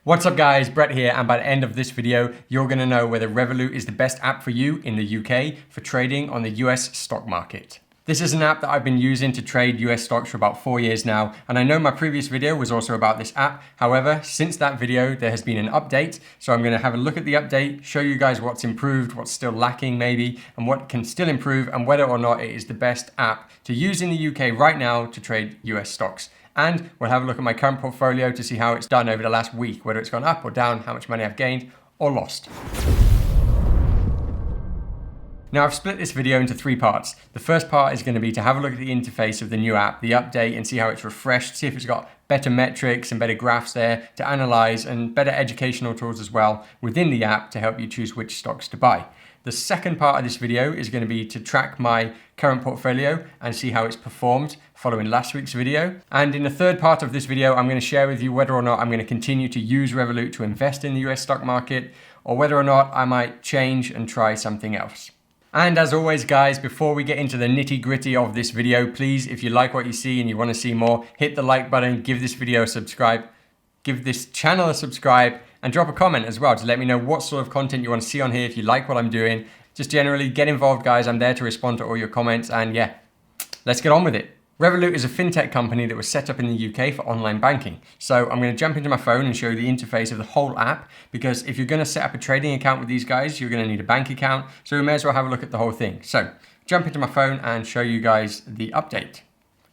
What's up guys, Bret here, and by the end of this video, you're gonna know whether Revolut is the best app for you in the UK for trading on the US stock market. This is an app that I've been using to trade US stocks for about 4 years now, and I know my previous video was also about this app. However, since that video, there has been an update, so I'm gonna have a look at the update, show you guys what's improved, what's still lacking maybe, and what can still improve, and whether or not it is the best app to use in the UK right now to trade US stocks. And we'll have a look at my current portfolio to see how it's done over the last week, whether it's gone up or down, how much money I've gained or lost. Now I've split this video into 3 parts. The first part is going to be to have a look at the interface of the new app, the update, and see how it's refreshed, see if it's got better metrics and better graphs there to analyze, and better educational tools as well within the app to help you choose which stocks to buy. The second part of this video is going to be to track my current portfolio and see how it's performed following last week's video. And in the third part of this video, I'm going to share with you whether or not I'm going to continue to use Revolut to invest in the US stock market, or whether or not I might change and try something else. And as always guys, before we get into the nitty gritty of this video, please, if you like what you see and you want to see more, hit the like button, give this video a subscribe, give this channel a subscribe, and drop a comment as well to let me know what sort of content you want to see on here, if you like what I'm doing. Just generally get involved guys, I'm there to respond to all your comments, and yeah, let's get on with it. Revolut is a fintech company that was set up in the UK for online banking. So I'm going to jump into my phone and show you the interface of the whole app, because if you're going to set up a trading account with these guys, you're going to need a bank account. So we may as well have a look at the whole thing. So jump into my phone and show you guys the update.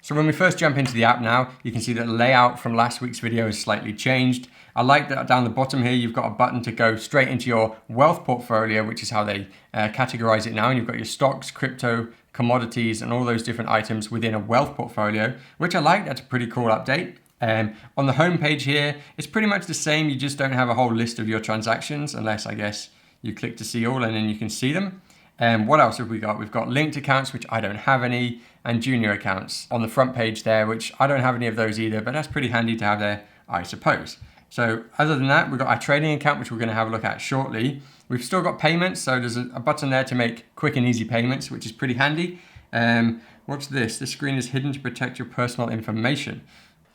So when we first jump into the app now, you can see that the layout from last week's video is slightly changed. I like that down the bottom here, you've got a button to go straight into your wealth portfolio, which is how they categorize it now. And you've got your stocks, crypto, commodities, and all those different items within a wealth portfolio, which I like. That's a pretty cool update. On the home page here, it's pretty much the same. You just don't have a whole list of your transactions, unless I guess you click to see all and then you can see them. What else have we got? We've got linked accounts, which I don't have any, and junior accounts on the front page there, which I don't have any of those either, but that's pretty handy to have there, I suppose. So other than that, we've got our trading account, which we're going to have a look at shortly. We've still got payments, so there's a button there to make quick and easy payments, which is pretty handy. What's this? This screen is hidden to protect your personal information.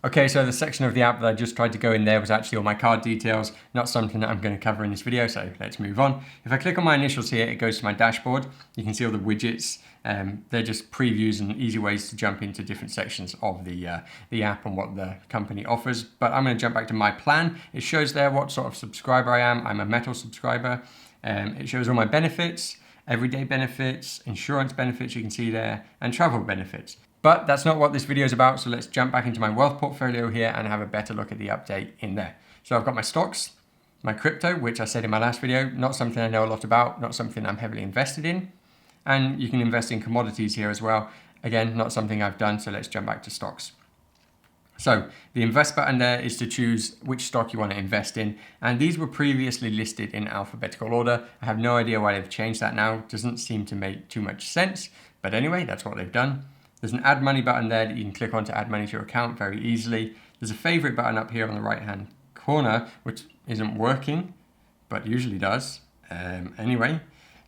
Okay, so the section of the app that I just tried to go in there was actually all my card details, not something that I'm going to cover in this video, so let's move on. If I click on my initials here, it goes to my dashboard. You can see all the widgets. They're just previews and easy ways to jump into different sections of the app and what the company offers. But I'm going to jump back to my plan. It shows there what sort of subscriber I am. I'm a metal subscriber. It shows all my benefits, everyday benefits, insurance benefits you can see there, and travel benefits. But that's not what this video is about, so let's jump back into my wealth portfolio here and have a better look at the update in there. So I've got my stocks, my crypto, which I said in my last video, not something I know a lot about, not something I'm heavily invested in. And you can invest in commodities here as well. Again, not something I've done, so let's jump back to stocks. So the invest button there is to choose which stock you want to invest in. And these were previously listed in alphabetical order. I have no idea why they've changed that now. It doesn't seem to make too much sense. But anyway, that's what they've done. There's an add money button there that you can click on to add money to your account very easily. There's a favorite button up here on the right hand corner, which isn't working, but usually does. Anyway,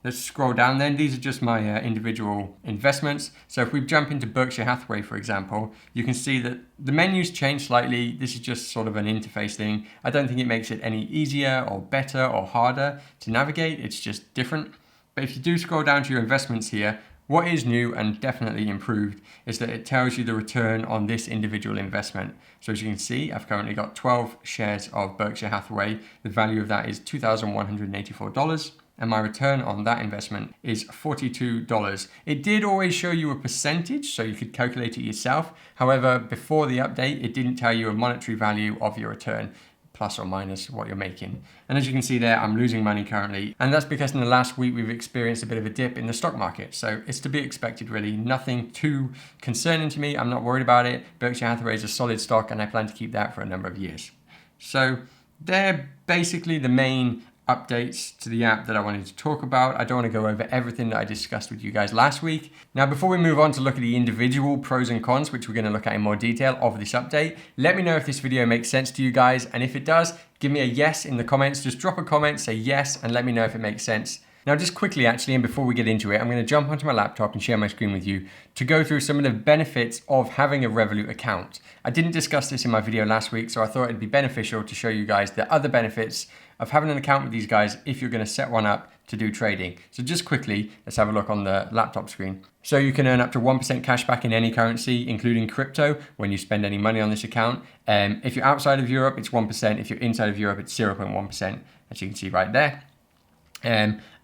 let's scroll down then. These are just my individual investments. So if we jump into Berkshire Hathaway, for example, you can see that the menus change slightly. This is just sort of an interface thing. I don't think it makes it any easier or better or harder to navigate. It's just different. But if you do scroll down to your investments here, what is new and definitely improved is that it tells you the return on this individual investment. So as you can see, I've currently got 12 shares of Berkshire Hathaway. The value of that is $2,184. And my return on that investment is $42. It did always show you a percentage, so you could calculate it yourself. However, before the update, it didn't tell you a monetary value of your return, plus or minus what you're making. And as you can see there, I'm losing money currently. And that's because in the last week, we've experienced a bit of a dip in the stock market. So it's to be expected really, nothing too concerning to me. I'm not worried about it. Berkshire Hathaway is a solid stock and I plan to keep that for a number of years. So they're basically the main updates to the app that I wanted to talk about. I don't want to go over everything that I discussed with you guys last week. Now, before we move on to look at the individual pros and cons, which we're going to look at in more detail of this update, let me know if this video makes sense to you guys. And if it does, give me a yes in the comments. Just drop a comment, say yes, and let me know if it makes sense. Now, just quickly actually, and before we get into it, I'm going to jump onto my laptop and share my screen with you to go through some of the benefits of having a Revolut account. I didn't discuss this in my video last week, so I thought it'd be beneficial to show you guys the other benefits of having an account with these guys if you're going to set one up to do trading. So just quickly, let's have a look on the laptop screen. So you can earn up to 1% cash back in any currency, including crypto, when you spend any money on this account. If you're outside of Europe, it's 1%. If you're inside of Europe, it's 0.1%, as you can see right there.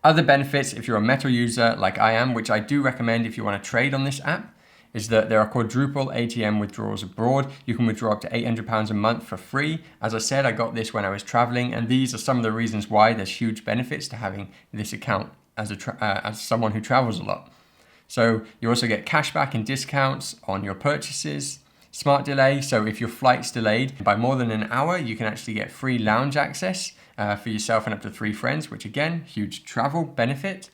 Other benefits, if you're a metal user like I am, which I do recommend if you want to trade on this app, is that there are quadruple ATM withdrawals abroad. You can withdraw up to £800 a month for free. As I said, I got this when I was traveling, and these are some of the reasons why there's huge benefits to having this account as someone who travels a lot. So you also get cashback and discounts on your purchases. Smart delay, so if your flight's delayed by more than an hour, you can actually get free lounge access for yourself and up to 3 friends, which again, huge travel benefit.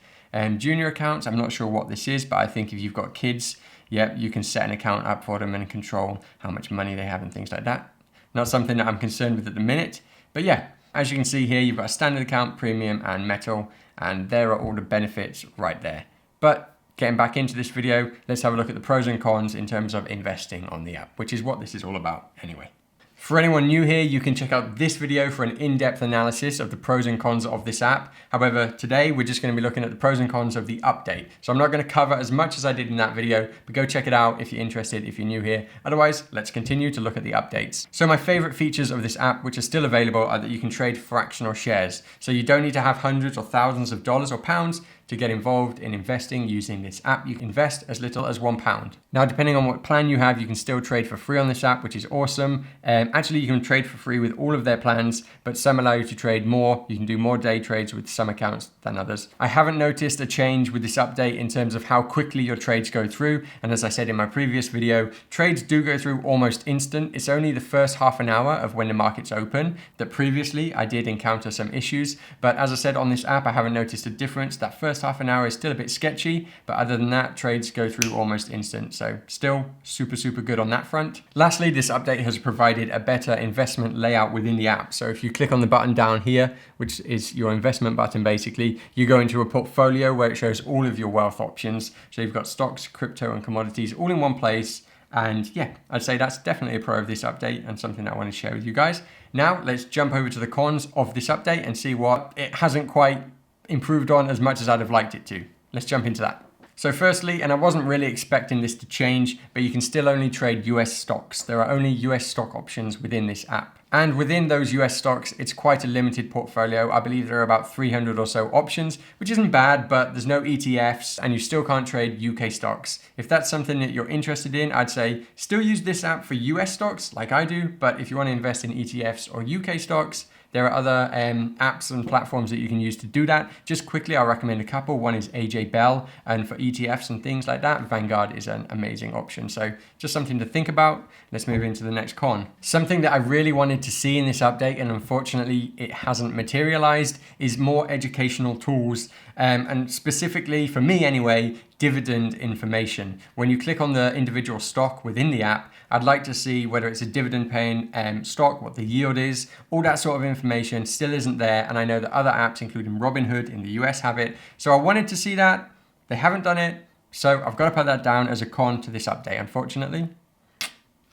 Junior accounts, I'm not sure what this is, but I think if you've got kids, you can set an account up for them and control how much money they have and things like that. Not something that I'm concerned with at the minute, but yeah, as you can see here, you've got a standard account, premium and metal, and there are all the benefits right there. But getting back into this video, let's have a look at the pros and cons in terms of investing on the app, which is what this is all about anyway. For anyone new here, you can check out this video for an in-depth analysis of the pros and cons of this app. However, today we're just going to be looking at the pros and cons of the update. So I'm not going to cover as much as I did in that video, but go check it out if you're interested, if you're new here. Otherwise, let's continue to look at the updates. So my favorite features of this app, which are still available, are that you can trade fractional shares. So you don't need to have hundreds or thousands of dollars or pounds to get involved in investing using this app. You can invest as little as £1. Now, depending on what plan you have, you can still trade for free on this app, which is awesome. Actually, you can trade for free with all of their plans, but some allow you to trade more. You can do more day trades with some accounts than others. I haven't noticed a change with this update in terms of how quickly your trades go through. And as I said in my previous video, trades do go through almost instant. It's only the first half an hour of when the market's open that previously I did encounter some issues. But as I said on this app, I haven't noticed a difference. That first half an hour is still a bit sketchy, but other than that, trades go through almost instant. So still super good on that front. Lastly, this update has provided a better investment layout within the app. So if you click on the button down here, which is your investment button, basically, you go into a portfolio where it shows all of your wealth options. So you've got stocks, crypto, and commodities all in one place. And yeah, I'd say that's definitely a pro of this update and something that I want to share with you guys. Now let's jump over to the cons of this update and see what it hasn't quite improved on as much as I'd have liked it to. Let's jump into that. So firstly, and I wasn't really expecting this to change, but you can still only trade US stocks. There are only US stock options within this app. And within those US stocks, it's quite a limited portfolio. I believe there are about 300 or so options, which isn't bad, but there's no ETFs and you still can't trade UK stocks. If that's something that you're interested in, I'd say still use this app for US stocks like I do, but if you want to invest in ETFs or UK stocks, there are other apps and platforms that you can use to do that. Just quickly, I'll recommend a couple. One is AJ Bell, and for ETFs and things like that, Vanguard is an amazing option. So just something to think about. Let's move into the next con. Something that I really wanted to see in this update, and unfortunately it hasn't materialized, is more educational tools, and specifically, for me anyway, dividend information. When you click on the individual stock within the app, I'd like to see whether it's a dividend paying stock, what the yield is, all that sort of information still isn't there. And I know that other apps, including Robinhood in the US, have it. So I wanted to see that. They haven't done it. So I've got to put that down as a con to this update, unfortunately.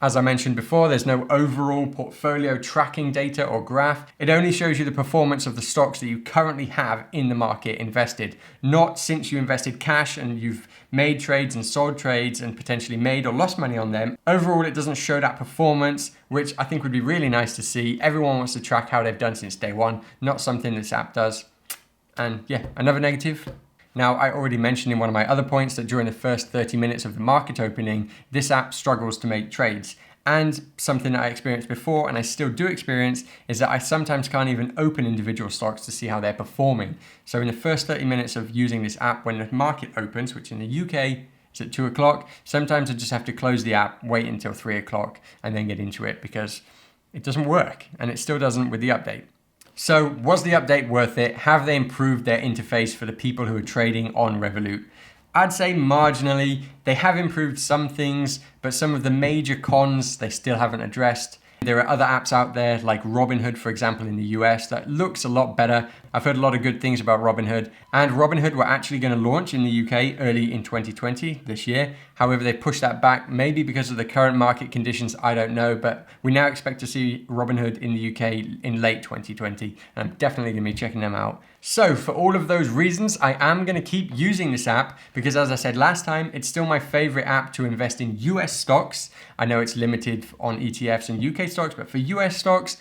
As I mentioned before, there's no overall portfolio tracking data or graph. It only shows you the performance of the stocks that you currently have in the market invested, not since you invested cash and you've made trades and sold trades and potentially made or lost money on them. Overall, it doesn't show that performance, which I think would be really nice to see. Everyone wants to track how they've done since day one, not something this app does. And yeah, another negative. Now, I already mentioned in one of my other points that during the first 30 minutes of the market opening, this app struggles to make trades. And something that I experienced before, and I still do experience, is that I sometimes can't even open individual stocks to see how they're performing. So in the first 30 minutes of using this app, when the market opens, which in the UK is at 2 o'clock, sometimes I just have to close the app, wait until 3 o'clock, and then get into it because it doesn't work, and it still doesn't with the update. So was the update worth it? Have they improved their interface for the people who are trading on Revolut? I'd say marginally. They have improved some things, but some of the major cons they still haven't addressed. There are other apps out there like Robinhood, for example, in the US that looks a lot better. I've heard a lot of good things about Robinhood, and Robinhood were actually going to launch in the UK early in 2020 this year. However, they pushed that back, maybe because of the current market conditions, I don't know, but we now expect to see Robinhood in the UK in late 2020, and I'm definitely going to be checking them out. So for all of those reasons, I am going to keep using this app because, as I said last time, it's still my favorite app to invest in US stocks. I know it's limited on ETFs and UK stocks, but for US stocks,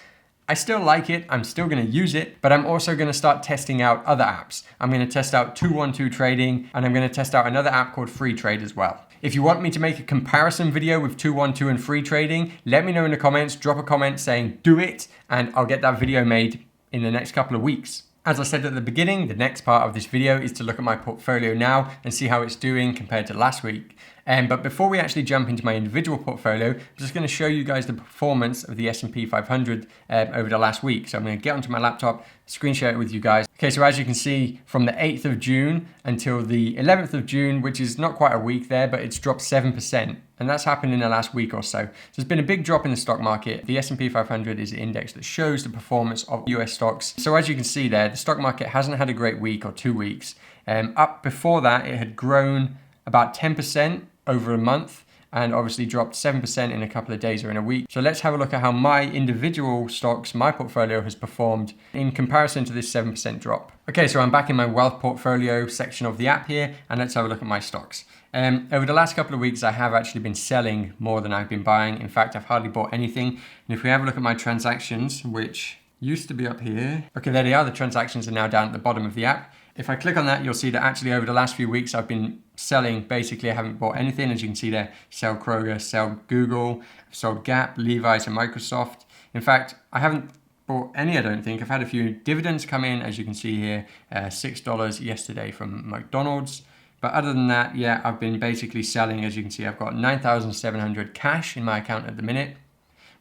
I still like it. I'm still going to use it, but I'm also going to start testing out other apps. I'm going to test out 212 Trading, and I'm going to test out another app called Free Trade as well. If you want me to make a comparison video with 212 and Free Trading, let me know in the comments. Drop a comment saying do it, and I'll get that video made in the next couple of weeks. As I said at the beginning, the next part of this video is to look at my portfolio now and see how it's doing compared to last week. But before we actually jump into my individual portfolio, I'm just going to show you guys the performance of the S&P 500 over the last week. So I'm going to get onto my laptop, screen share it with you guys. Okay, so as you can see, from the 8th of June until the 11th of June, which is not quite a week there, but it's dropped 7%. And that's happened in the last week or so. So there's been a big drop in the stock market. The S&P 500 is the index that shows the performance of US stocks. So as you can see there, the stock market hasn't had a great week or 2 weeks. Up before that, it had grown about 10% over a month, and obviously dropped 7% in a couple of days or in a week. So let's have a look at how my individual stocks, my portfolio has performed in comparison to this 7% drop. Okay, so I'm back in my wealth portfolio section of the app here, and let's have a look at my stocks. Over the last couple of weeks, I have actually been selling more than I've been buying. In fact, I've hardly bought anything. And if we have a look at my transactions, which used to be up here. Okay, there they are. The transactions are now down at the bottom of the app. If I click on that, you'll see that actually over the last few weeks, I've been selling. Basically, I haven't bought anything. As you can see there, sell Kroger, sell Google, I've sold Gap, Levi's, and Microsoft. In fact, I haven't bought any, I don't think. I've had a few dividends come in, as you can see here, $6 yesterday from McDonald's. But other than that, yeah, I've been basically selling. As you can see, I've got 9,700 cash in my account at the minute,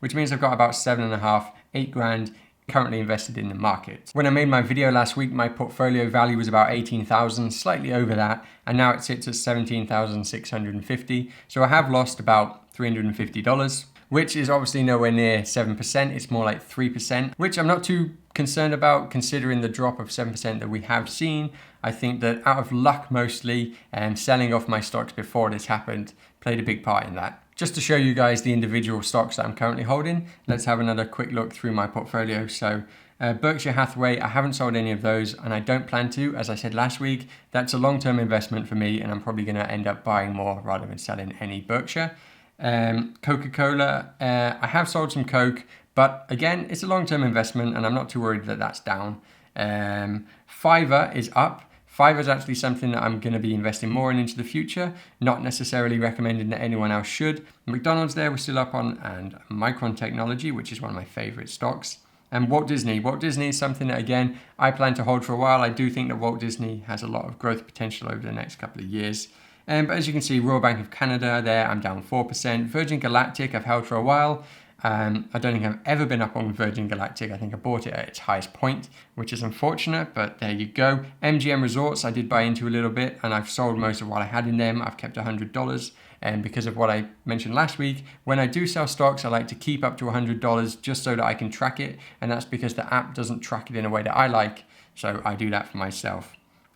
which means I've got about 7.5, 8 grand currently invested in the market. When I made my video last week, my portfolio value was about 18,000, slightly over that, and now it sits at 17,650. So I have lost about $350, which is obviously nowhere near 7%. It's more like 3%, which I'm not too concerned about considering the drop of 7% that we have seen. I think that out of luck mostly, and selling off my stocks before this happened played a big part in that. Just to show you guys the individual stocks that I'm currently holding, let's have another quick look through my portfolio. So Berkshire Hathaway, I haven't sold any of those, and I don't plan to. As I said last week, that's a long-term investment for me, and I'm probably going to end up buying more rather than selling any Berkshire. Coca-Cola, I have sold some Coke, but again, it's a long-term investment, and I'm not too worried that that's down. Fiverr is up. Fiverr is actually something that I'm going to be investing more in into the future, not necessarily recommending that anyone else should. McDonald's there we're still up on, and Micron Technology, which is one of my favorite stocks. And Walt Disney. Walt Disney is something that, again, I plan to hold for a while. I do think that Walt Disney has a lot of growth potential over the next couple of years. But as you can see, Royal Bank of Canada there, I'm down 4%. Virgin Galactic, I've held for a while. I don't think I've ever been up on Virgin Galactic. I think I bought it at its highest point, which is unfortunate, but there you go. MGM Resorts, I did buy into a little bit, and I've sold most of what I had in them. I've kept $100, and because of what I mentioned last week, when I do sell stocks, I like to keep up to $100 just so that I can track it, and that's because the app doesn't track it in a way that I like, so I do that for myself.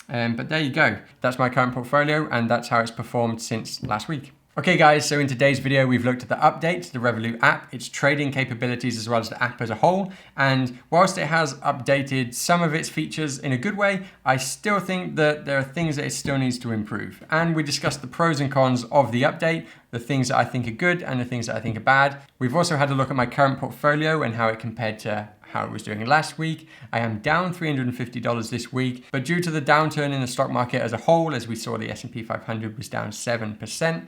But there you go. That's my current portfolio, and that's how it's performed since last week. Okay guys, so in today's video, we've looked at the update to the Revolut app, its trading capabilities as well as the app as a whole. And whilst it has updated some of its features in a good way, I still think that there are things that it still needs to improve. And we discussed the pros and cons of the update, the things that I think are good and the things that I think are bad. We've also had a look at my current portfolio and how it compared to how it was doing last week. I am down $350 this week, but due to the downturn in the stock market as a whole, as we saw the S&P 500 was down 7%,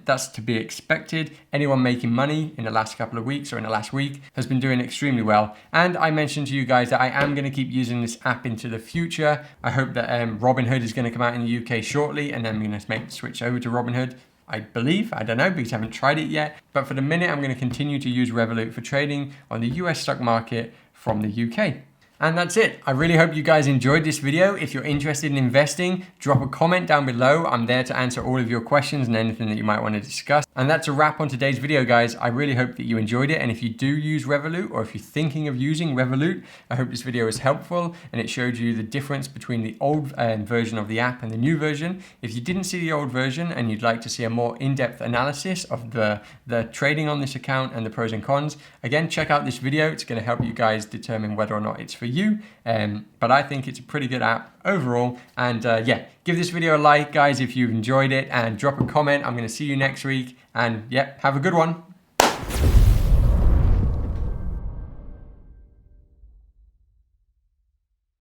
that's to be expected. Anyone making money in the last couple of weeks or in the last week has been doing extremely well. And I mentioned to you guys that I am going to keep using this app into the future. I hope that Robinhood is going to come out in the UK shortly, and then I'm going to make the switch over to Robinhood. I believe, I don't know, because I haven't tried it yet. But for the minute, I'm going to continue to use Revolut for trading on the US stock market from the UK. And that's it. I really hope you guys enjoyed this video. If you're interested in investing, drop a comment down below. I'm there to answer all of your questions and anything that you might want to discuss. And that's a wrap on today's video, guys. I really hope that you enjoyed it. And if you do use Revolut, or if you're thinking of using Revolut, I hope this video was helpful and it showed you the difference between the old version of the app and the new version. If you didn't see the old version and you'd like to see a more in-depth analysis of the trading on this account and the pros and cons, again, check out this video. It's going to help you guys determine whether or not it's for you. But I think it's a pretty good app overall. And yeah, give this video a like, guys, if you've enjoyed it, and drop a comment. I'm going to see you next week. And yeah, have a good one.